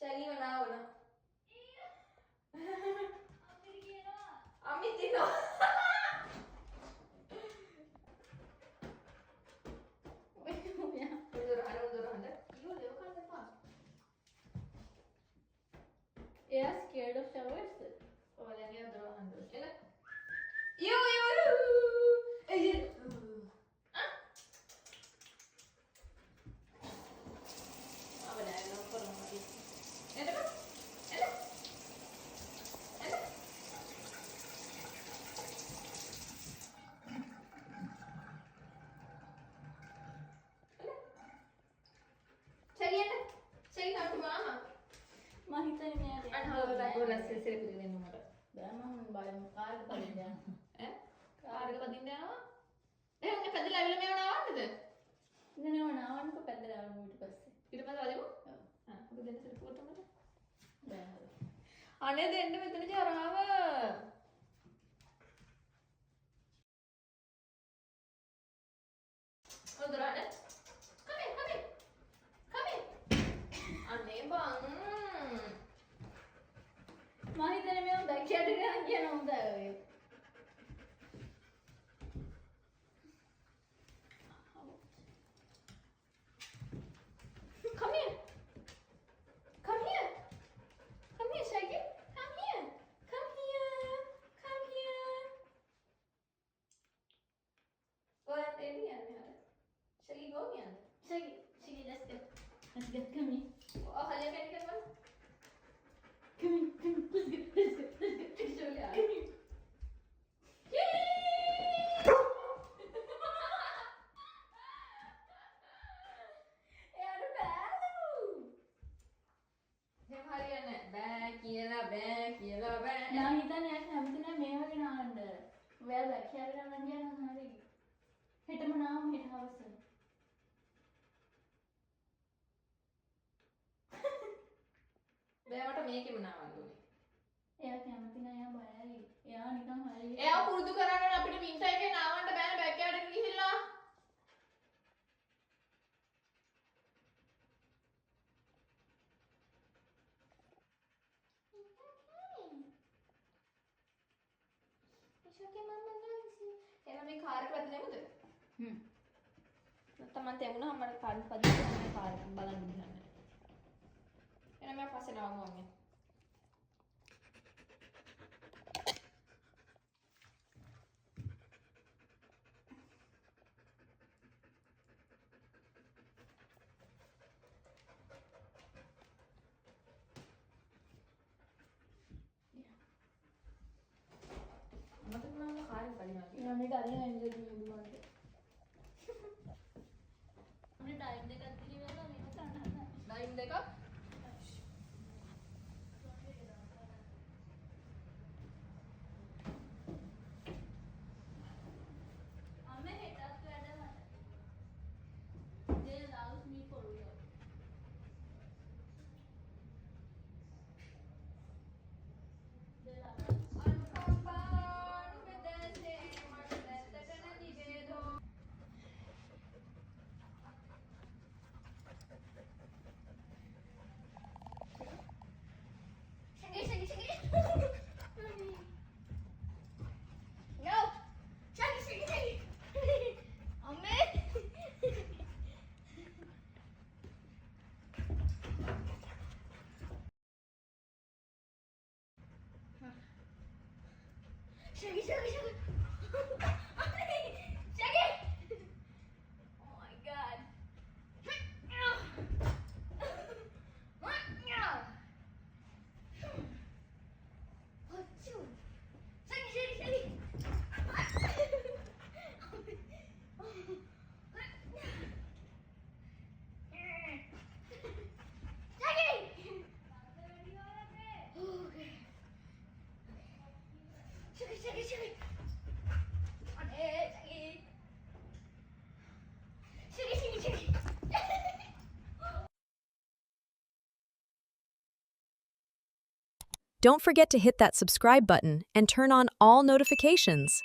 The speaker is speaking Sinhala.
ශැලි වනාවන අම්මි තිනවා They are scared of showers. Oh, then you have the yo. අනේ දෙන්න මෙතන ජරාව ඔදරාට come here අනේ බං මම හිතන්නේ මේව බැක්යඩ් එකට යන්න කියන හොඳයි ඔය come here Shaggy come here ඔයත් එන්නේ යන්නේ Shaggy go කියන්නේ Shaggy, let's go. Come here. ඔය හලිය කැටි කරපන් Come here. Let's go. ෂෝලියා මම හිතන්නේ යා කැමති නැහැ මේ වගේ නාන්න. ඔයාලා බැක්යඩ් එකට යන්න ගියා නම් හරි. හෙටම නාම හෙට හවස. බෑවට මේකෙම නාවන්න ඕනේ. එයා කැමති නැහැ යා බයයි. එයා නිකන් හරි. එයා පුරුදු කරන්න ඕනේ අපිට වින්ටර් එකේ නාවන්න බෑනේ බැක්යඩ් එකට ගිහිල්ලා. එහෙනම් මේ කාර් එක පැත්තට යමුද? නැත්නම් මම තෙමුණාම මට කාර් එක පදින්න මම කාර් එක බලන්න ගිහන්නේ. එහෙනම් මම පස්සේ නාවමු අම්මේ. මම මේක අරින්න එන්නේ මුදුමන්ට. අපේ ටයිම් දෙකක් දිවිලා මේක කරන්න. ටයිම් දෙකක් අම්මේ හෙටත් වැඩ මට. They allows me for work. They allow Shaggy. Shaggy. Oh my god. Don't forget to hit that subscribe button and turn on all notifications.